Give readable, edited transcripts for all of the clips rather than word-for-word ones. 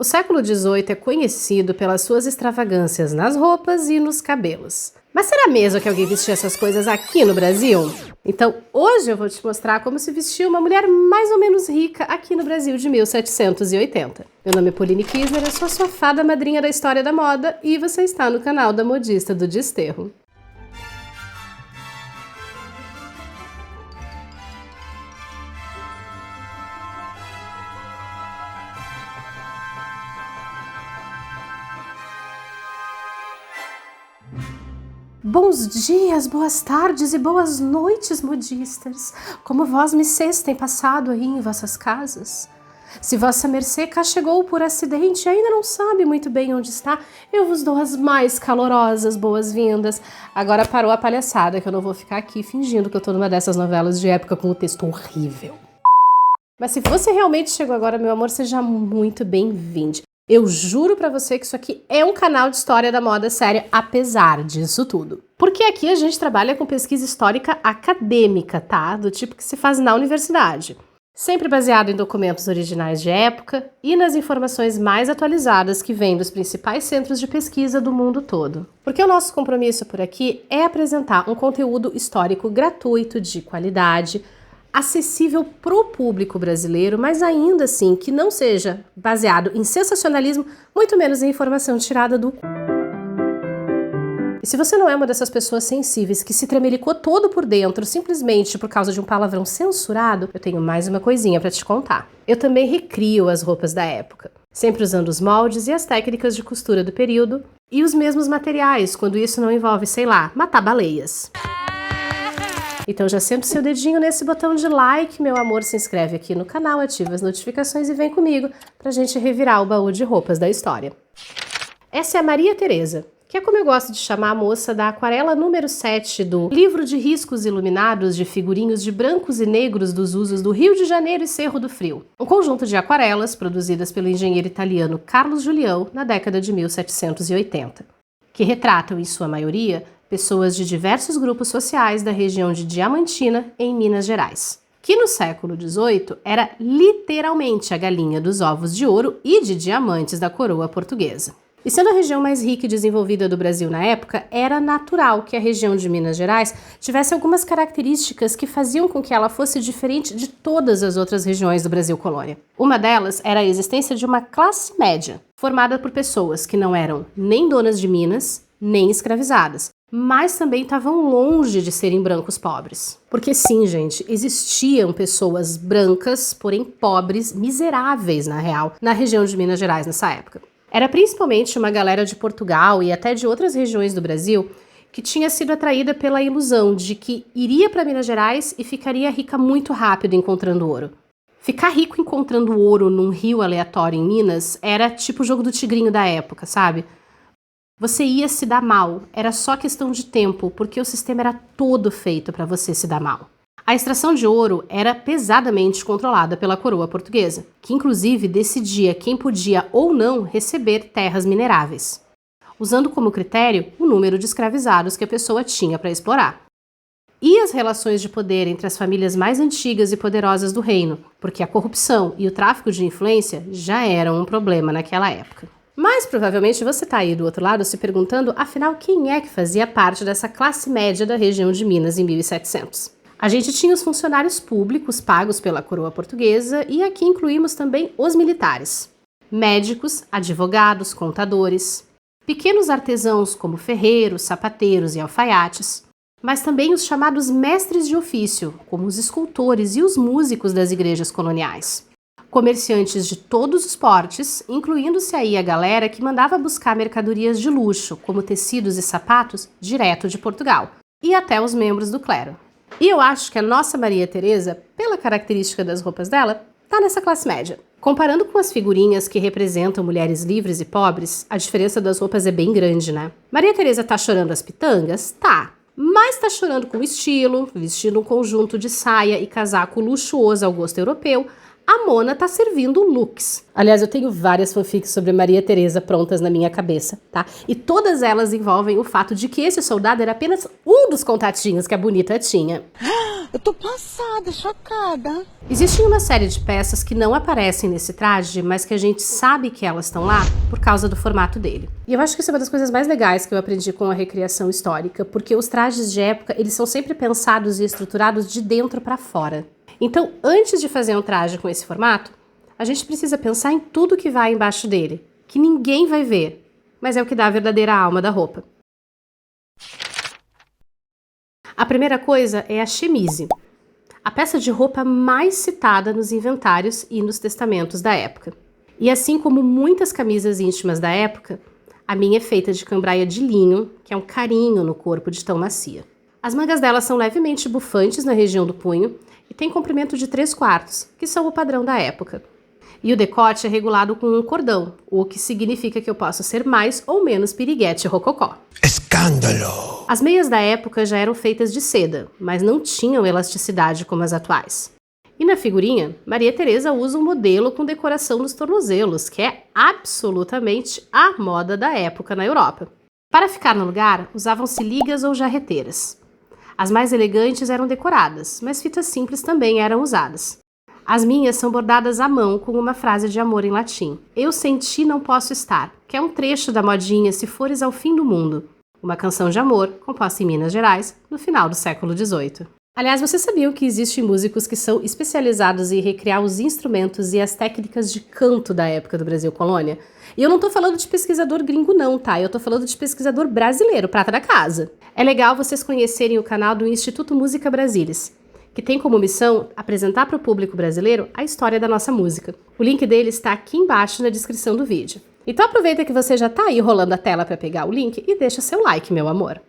O século XVIII é conhecido pelas suas extravagâncias nas roupas e nos cabelos. Mas será mesmo que alguém vestia essas coisas aqui no Brasil? Então, hoje eu vou te mostrar como se vestia uma mulher mais ou menos rica aqui no Brasil de 1780. Meu nome é Pauline Kisner, eu sou a sua fada madrinha da história da moda e você está no canal da Modista do Desterro. Bons dias, boas tardes e boas noites, modistas! Como vós mercês tem passado aí em vossas casas? Se vossa mercê cá chegou por acidente e ainda não sabe muito bem onde está, eu vos dou as mais calorosas boas-vindas. Agora parou a palhaçada, que eu não vou ficar aqui fingindo que eu tô numa dessas novelas de época com o texto horrível. Mas se você realmente chegou agora, meu amor, seja muito bem-vindo. Eu juro pra você que isso aqui é um canal de história da moda séria, apesar disso tudo. Porque aqui a gente trabalha com pesquisa histórica acadêmica, tá? Do tipo que se faz na universidade. Sempre baseado em documentos originais de época e nas informações mais atualizadas que vêm dos principais centros de pesquisa do mundo todo. Porque o nosso compromisso por aqui é apresentar um conteúdo histórico gratuito, de qualidade, acessível para o público brasileiro, mas ainda assim que não seja baseado em sensacionalismo, muito menos em informação tirada do cu. E se você não é uma dessas pessoas sensíveis que se tremelicou todo por dentro simplesmente por causa de um palavrão censurado, eu tenho mais uma coisinha para te contar. Eu também recrio as roupas da época, sempre usando os moldes e as técnicas de costura do período e os mesmos materiais, quando isso não envolve, sei lá, matar baleias. Então já senta o seu dedinho nesse botão de like, meu amor, se inscreve aqui no canal, ativa as notificações e vem comigo pra gente revirar o baú de roupas da história. Essa é a Maria Teresa, que é como eu gosto de chamar a moça da aquarela número 7 do livro de riscos iluminados de figurinhos de brancos e negros dos usos do Rio de Janeiro e Cerro do Frio. Um conjunto de aquarelas produzidas pelo engenheiro italiano Carlos Julião na década de 1780, que retratam, em sua maioria, pessoas de diversos grupos sociais da região de Diamantina, em Minas Gerais, que no século XVIII era literalmente a galinha dos ovos de ouro e de diamantes da coroa portuguesa. E sendo a região mais rica e desenvolvida do Brasil na época, era natural que a região de Minas Gerais tivesse algumas características que faziam com que ela fosse diferente de todas as outras regiões do Brasil colônia. Uma delas era a existência de uma classe média, formada por pessoas que não eram nem donas de minas, nem escravizadas, mas também estavam longe de serem brancos pobres. Porque sim, gente, existiam pessoas brancas, porém pobres, miseráveis na real, na região de Minas Gerais nessa época. Era principalmente uma galera de Portugal e até de outras regiões do Brasil que tinha sido atraída pela ilusão de que iria para Minas Gerais e ficaria rica muito rápido encontrando ouro. Ficar rico encontrando ouro num rio aleatório em Minas era tipo o jogo do tigrinho da época, sabe? Você ia se dar mal, era só questão de tempo, porque o sistema era todo feito para você se dar mal. A extração de ouro era pesadamente controlada pela coroa portuguesa, que inclusive decidia quem podia ou não receber terras mineráveis, usando como critério o número de escravizados que a pessoa tinha para explorar. E as relações de poder entre as famílias mais antigas e poderosas do reino, porque a corrupção e o tráfico de influência já eram um problema naquela época. Mas provavelmente você está aí do outro lado se perguntando, afinal, quem é que fazia parte dessa classe média da região de Minas em 1700? A gente tinha os funcionários públicos pagos pela coroa portuguesa e aqui incluímos também os militares, médicos, advogados, contadores, pequenos artesãos como ferreiros, sapateiros e alfaiates, mas também os chamados mestres de ofício, como os escultores e os músicos das igrejas coloniais. Comerciantes de todos os portes, incluindo-se aí a galera que mandava buscar mercadorias de luxo, como tecidos e sapatos, direto de Portugal, e até os membros do clero. E eu acho que a nossa Maria Teresa, pela característica das roupas dela, tá nessa classe média. Comparando com as figurinhas que representam mulheres livres e pobres, a diferença das roupas é bem grande, né? Maria Teresa tá chorando as pitangas? Tá. Mas tá chorando com estilo, vestindo um conjunto de saia e casaco luxuoso ao gosto europeu, a Mona tá servindo looks. Aliás, eu tenho várias fanfics sobre Maria Teresa prontas na minha cabeça, tá? E todas elas envolvem o fato de que esse soldado era apenas um dos contatinhos que a bonita tinha. Eu tô passada, chocada. Existe uma série de peças que não aparecem nesse traje, mas que a gente sabe que elas estão lá por causa do formato dele. E eu acho que isso é uma das coisas mais legais que eu aprendi com a recriação histórica, porque os trajes de época, eles são sempre pensados e estruturados de dentro para fora. Então, antes de fazer um traje com esse formato, a gente precisa pensar em tudo que vai embaixo dele, que ninguém vai ver, mas é o que dá a verdadeira alma da roupa. A primeira coisa é a chemise, a peça de roupa mais citada nos inventários e nos testamentos da época. E assim como muitas camisas íntimas da época, a minha é feita de cambraia de linho, que é um carinho no corpo de tão macia. As mangas dela são levemente bufantes na região do punho e tem comprimento de 3/4, que são o padrão da época. E o decote é regulado com um cordão, o que significa que eu posso ser mais ou menos piriguete rococó. Escândalo! As meias da época já eram feitas de seda, mas não tinham elasticidade como as atuais. E na figurinha, Maria Teresa usa um modelo com decoração nos tornozelos, que é absolutamente a moda da época na Europa. Para ficar no lugar, usavam-se ligas ou jarreteiras. As mais elegantes eram decoradas, mas fitas simples também eram usadas. As minhas são bordadas à mão com uma frase de amor em latim. Eu sem ti não posso estar, que é um trecho da modinha Se Fores ao Fim do Mundo, uma canção de amor composta em Minas Gerais no final do século XVIII. Aliás, vocês sabiam que existem músicos que são especializados em recriar os instrumentos e as técnicas de canto da época do Brasil Colônia? E eu não tô falando de pesquisador gringo não, tá? Eu tô falando de pesquisador brasileiro, prata da casa. É legal vocês conhecerem o canal do Instituto Música Brasilis, que tem como missão apresentar para o público brasileiro a história da nossa música. O link dele está aqui embaixo na descrição do vídeo. Então aproveita que você já está aí rolando a tela para pegar o link e deixa seu like, meu amor.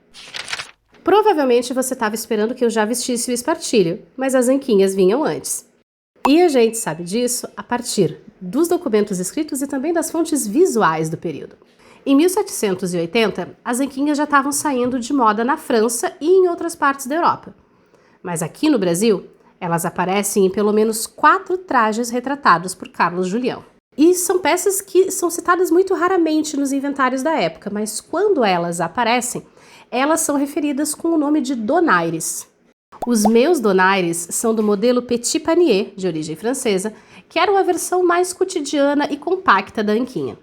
Provavelmente você estava esperando que eu já vestisse o espartilho, mas as anquinhas vinham antes. E a gente sabe disso a partir dos documentos escritos e também das fontes visuais do período. Em 1780, as anquinhas já estavam saindo de moda na França e em outras partes da Europa. Mas aqui no Brasil, elas aparecem em pelo menos 4 trajes retratados por Carlos Julião. E são peças que são citadas muito raramente nos inventários da época, mas quando elas aparecem, elas são referidas com o nome de donaires. Os meus donaires são do modelo Petit Panier, de origem francesa, que era uma versão mais cotidiana e compacta da anquinha.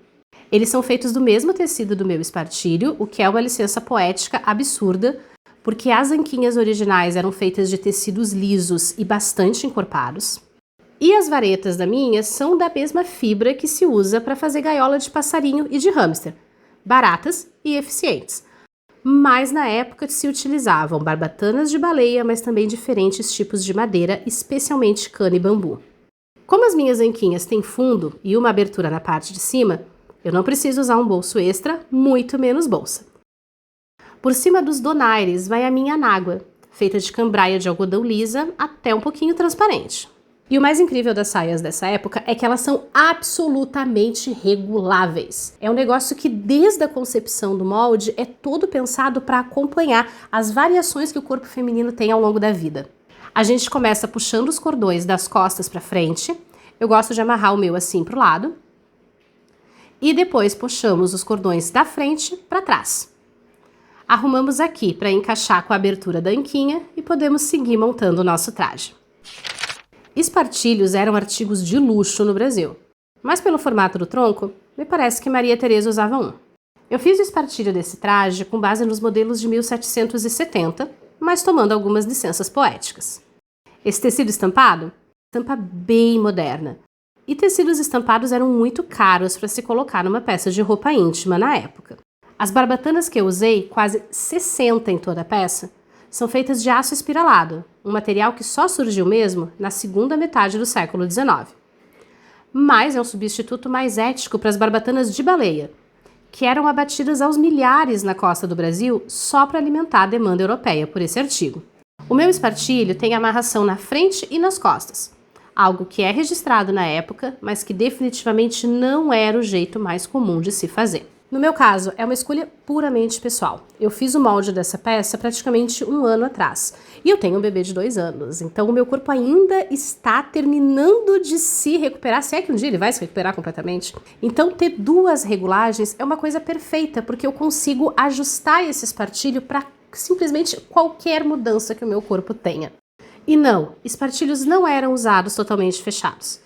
Eles são feitos do mesmo tecido do meu espartilho, o que é uma licença poética absurda, porque as anquinhas originais eram feitas de tecidos lisos e bastante encorpados. E as varetas da minha são da mesma fibra que se usa para fazer gaiola de passarinho e de hamster, baratas e eficientes. Mas na época se utilizavam barbatanas de baleia, mas também diferentes tipos de madeira, especialmente cana e bambu. Como as minhas anquinhas têm fundo e uma abertura na parte de cima, eu não preciso usar um bolso extra, muito menos bolsa. Por cima dos donaires vai a minha anágua, feita de cambraia de algodão lisa até um pouquinho transparente. E o mais incrível das saias dessa época é que elas são absolutamente reguláveis. É um negócio que desde a concepção do molde é todo pensado para acompanhar as variações que o corpo feminino tem ao longo da vida. A gente começa puxando os cordões das costas para frente, eu gosto de amarrar o meu assim para o lado, e depois puxamos os cordões da frente para trás. Arrumamos aqui para encaixar com a abertura da anquinha e podemos seguir montando o nosso traje. Espartilhos eram artigos de luxo no Brasil, mas pelo formato do tronco, me parece que Maria Teresa usava um. Eu fiz o espartilho desse traje com base nos modelos de 1770, mas tomando algumas licenças poéticas. Esse tecido estampado, estampa bem moderna, e tecidos estampados eram muito caros para se colocar numa peça de roupa íntima na época. As barbatanas que eu usei, quase 60 em toda a peça, são feitas de aço espiralado, um material que só surgiu mesmo na segunda metade do século XIX. Mas é um substituto mais ético para as barbatanas de baleia, que eram abatidas aos milhares na costa do Brasil só para alimentar a demanda europeia por esse artigo. O meu espartilho tem amarração na frente e nas costas, algo que é registrado na época, mas que definitivamente não era o jeito mais comum de se fazer. No meu caso, é uma escolha puramente pessoal. Eu fiz o molde dessa peça praticamente 1 ano atrás. E eu tenho um bebê de 2 anos, então o meu corpo ainda está terminando de se recuperar, se é que um dia ele vai se recuperar completamente. Então ter 2 regulagens é uma coisa perfeita, porque eu consigo ajustar esse espartilho para simplesmente qualquer mudança que o meu corpo tenha. E não, espartilhos não eram usados totalmente fechados.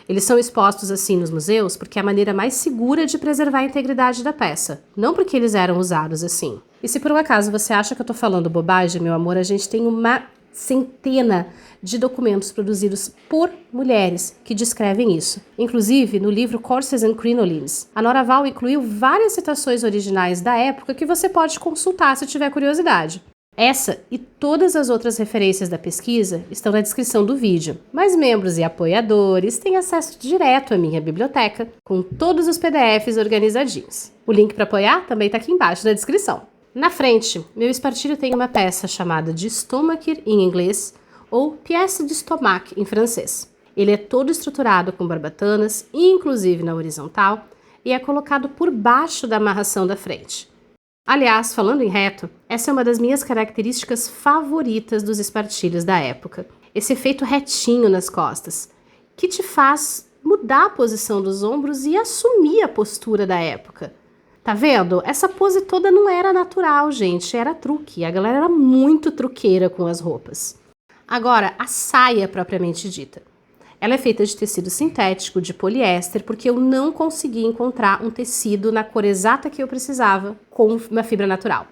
Eles são expostos assim nos museus porque é a maneira mais segura de preservar a integridade da peça, não porque eles eram usados assim. E se por um acaso você acha que eu tô falando bobagem, meu amor, a gente tem uma centena de documentos produzidos por mulheres que descrevem isso. Inclusive, no livro Corses and Crinolines, a Nora Val incluiu várias citações originais da época que você pode consultar se tiver curiosidade. Essa e todas as outras referências da pesquisa estão na descrição do vídeo, mas membros e apoiadores têm acesso direto à minha biblioteca, com todos os PDFs organizadinhos. O link para apoiar também está aqui embaixo na descrição. Na frente, meu espartilho tem uma peça chamada de stomacher em inglês, ou pièce de stomac em francês. Ele é todo estruturado com barbatanas, inclusive na horizontal, e é colocado por baixo da amarração da frente. Aliás, falando em reto, essa é uma das minhas características favoritas dos espartilhos da época. Esse efeito retinho nas costas, que te faz mudar a posição dos ombros e assumir a postura da época. Tá vendo? Essa pose toda não era natural, gente, era truque. A galera era muito truqueira com as roupas. Agora, a saia propriamente dita. Ela é feita de tecido sintético, de poliéster, porque eu não consegui encontrar um tecido na cor exata que eu precisava com uma fibra natural.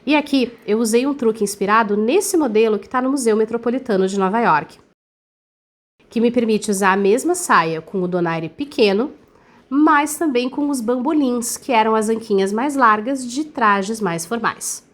E aqui eu usei um truque inspirado nesse modelo que está no Museu Metropolitano de Nova York, que me permite usar a mesma saia com o donaire pequeno, mas também com os bambolins, que eram as anquinhas mais largas de trajes mais formais.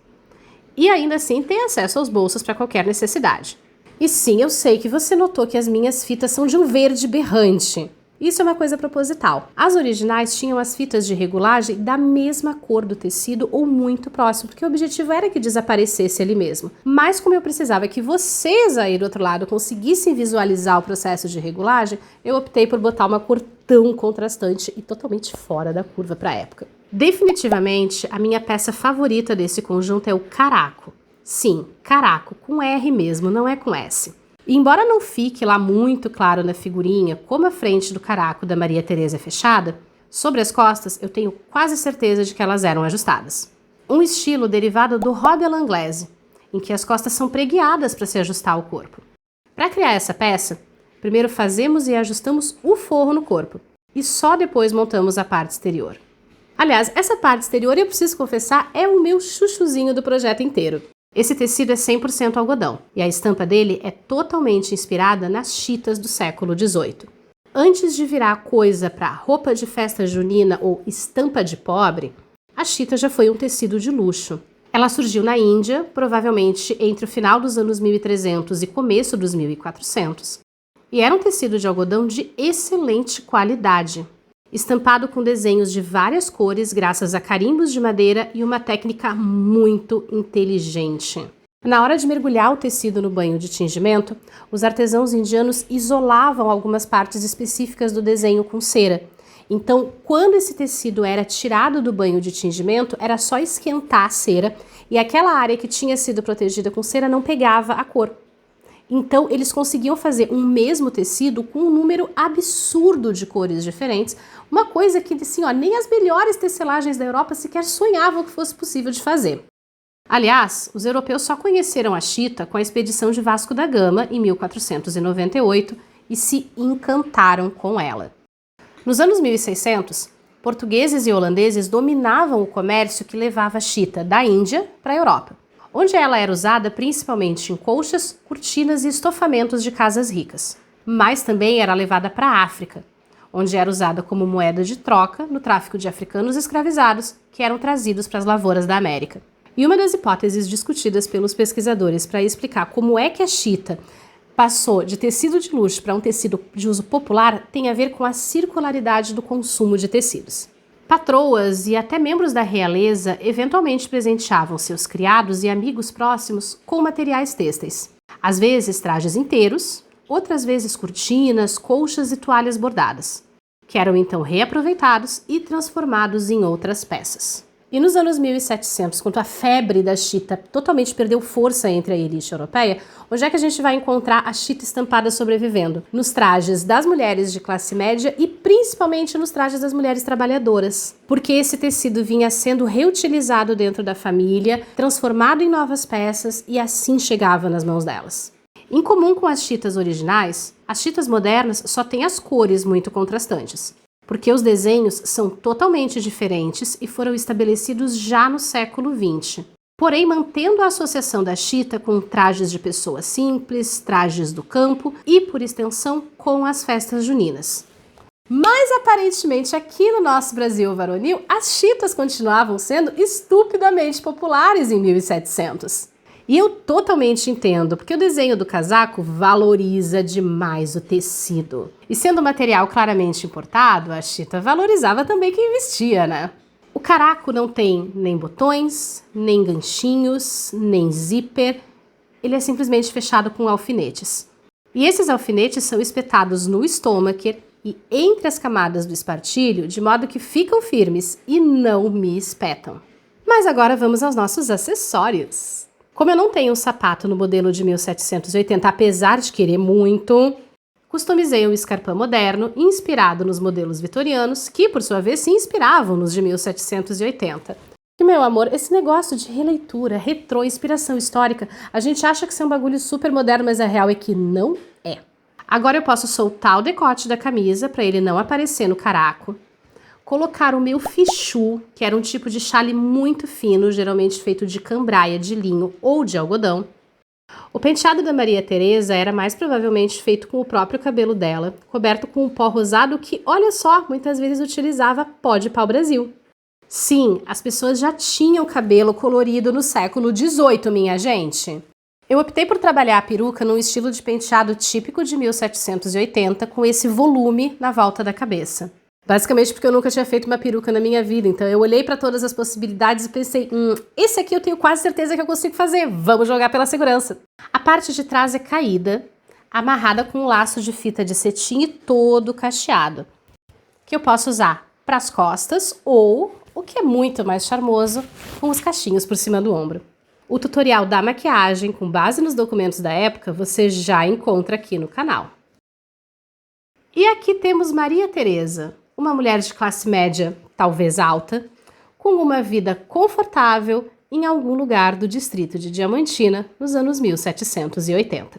E ainda assim tem acesso aos bolsos para qualquer necessidade. E sim, eu sei que você notou que as minhas fitas são de um verde berrante. Isso é uma coisa proposital. As originais tinham as fitas de regulagem da mesma cor do tecido ou muito próximo, porque o objetivo era que desaparecesse ali mesmo. Mas como eu precisava que vocês aí do outro lado conseguissem visualizar o processo de regulagem, eu optei por botar uma cor tão contrastante e totalmente fora da curva para a época. Definitivamente, a minha peça favorita desse conjunto é o caraco. Sim, caraco, com R mesmo, não é com S. E embora não fique lá muito claro na figurinha como a frente do caraco da Maria Teresa é fechada, sobre as costas eu tenho quase certeza de que elas eram ajustadas. Um estilo derivado do hobby à l'anglaise, em que as costas são pregueadas para se ajustar ao corpo. Para criar essa peça, primeiro fazemos e ajustamos o forro no corpo, e só depois montamos a parte exterior. Aliás, essa parte exterior, eu preciso confessar, é o meu chuchuzinho do projeto inteiro. Esse tecido é 100% algodão e a estampa dele é totalmente inspirada nas chitas do século XVIII. Antes de virar coisa para roupa de festa junina ou estampa de pobre, a chita já foi um tecido de luxo. Ela surgiu na Índia, provavelmente entre o final dos anos 1300 e começo dos 1400, e era um tecido de algodão de excelente qualidade, estampado com desenhos de várias cores graças a carimbos de madeira e uma técnica muito inteligente. Na hora de mergulhar o tecido no banho de tingimento, os artesãos indianos isolavam algumas partes específicas do desenho com cera. Então, quando esse tecido era tirado do banho de tingimento, era só esquentar a cera e aquela área que tinha sido protegida com cera não pegava a cor. Então, eles conseguiam fazer um mesmo tecido com um número absurdo de cores diferentes, uma coisa que, assim, nem as melhores tecelagens da Europa sequer sonhavam que fosse possível de fazer. Aliás, os europeus só conheceram a chita com a expedição de Vasco da Gama, em 1498, e se encantaram com ela. Nos anos 1600, portugueses e holandeses dominavam o comércio que levava a chita da Índia para a Europa, onde ela era usada principalmente em colchas, cortinas e estofamentos de casas ricas. Mas também era levada para a África, onde era usada como moeda de troca no tráfico de africanos escravizados que eram trazidos para as lavouras da América. E uma das hipóteses discutidas pelos pesquisadores para explicar como é que a chita passou de tecido de luxo para um tecido de uso popular tem a ver com a circularidade do consumo de tecidos. Patroas e até membros da realeza eventualmente presenteavam seus criados e amigos próximos com materiais têxteis. Às vezes trajes inteiros, outras vezes cortinas, colchas e toalhas bordadas, que eram então reaproveitados e transformados em outras peças. E nos anos 1700, quando a febre da chita totalmente perdeu força entre a elite europeia, onde é que a gente vai encontrar a chita estampada sobrevivendo? Nos trajes das mulheres de classe média e principalmente nos trajes das mulheres trabalhadoras, porque esse tecido vinha sendo reutilizado dentro da família, transformado em novas peças e assim chegava nas mãos delas. Em comum com as chitas originais, as chitas modernas só têm as cores muito contrastantes, porque os desenhos são totalmente diferentes e foram estabelecidos já no século XX. Porém, mantendo a associação da chita com trajes de pessoas simples, trajes do campo e, por extensão, com as festas juninas. Mas, aparentemente, aqui no nosso Brasil varonil, as chitas continuavam sendo estupidamente populares em 1700. E eu totalmente entendo, porque o desenho do casaco valoriza demais o tecido. E sendo um material claramente importado, a chita valorizava também quem vestia, né? O caraco não tem nem botões, nem ganchinhos, nem zíper. Ele é simplesmente fechado com alfinetes. E esses alfinetes são espetados no estômago e entre as camadas do espartilho, de modo que ficam firmes e não me espetam. Mas agora vamos aos nossos acessórios. Como eu não tenho um sapato no modelo de 1780, apesar de querer muito, customizei um escarpão moderno inspirado nos modelos vitorianos, que por sua vez se inspiravam nos de 1780. E meu amor, esse negócio de releitura, retrô, inspiração histórica, a gente acha que isso é um bagulho super moderno, mas a real é que não é. Agora eu posso soltar o decote da camisa para ele não aparecer no caraco, colocar o meu fichu, que era um tipo de chale muito fino, geralmente feito de cambraia, de linho ou de algodão. O penteado da Maria Teresa era mais provavelmente feito com o próprio cabelo dela, coberto com um pó rosado que, olha só, muitas vezes utilizava pó de pau-brasil. Sim, as pessoas já tinham cabelo colorido no século XVIII, minha gente. Eu optei por trabalhar a peruca num estilo de penteado típico de 1780, com esse volume na volta da cabeça. Basicamente porque eu nunca tinha feito uma peruca na minha vida, então eu olhei para todas as possibilidades e pensei, esse aqui eu tenho quase certeza que eu consigo fazer, vamos jogar pela segurança. A parte de trás é caída, amarrada com um laço de fita de cetim e todo cacheado, que eu posso usar para as costas ou, o que é muito mais charmoso, com os cachinhos por cima do ombro. O tutorial da maquiagem, com base nos documentos da época, você já encontra aqui no canal. E aqui temos Maria Teresa, uma mulher de classe média, talvez alta, com uma vida confortável em algum lugar do distrito de Diamantina nos anos 1780.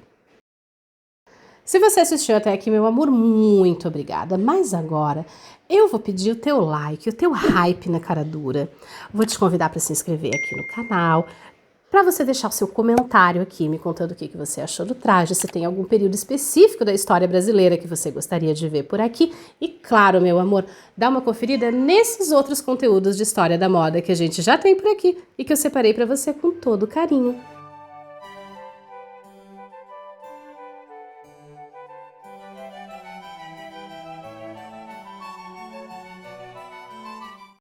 Se você assistiu até aqui, meu amor, muito obrigada. Mas agora eu vou pedir o teu like, o teu hype na cara dura. Vou te convidar para se inscrever aqui no canal, para você deixar o seu comentário aqui, me contando o que você achou do traje, se tem algum período específico da história brasileira que você gostaria de ver por aqui. E claro, meu amor, dá uma conferida nesses outros conteúdos de história da moda que a gente já tem por aqui e que eu separei para você com todo carinho.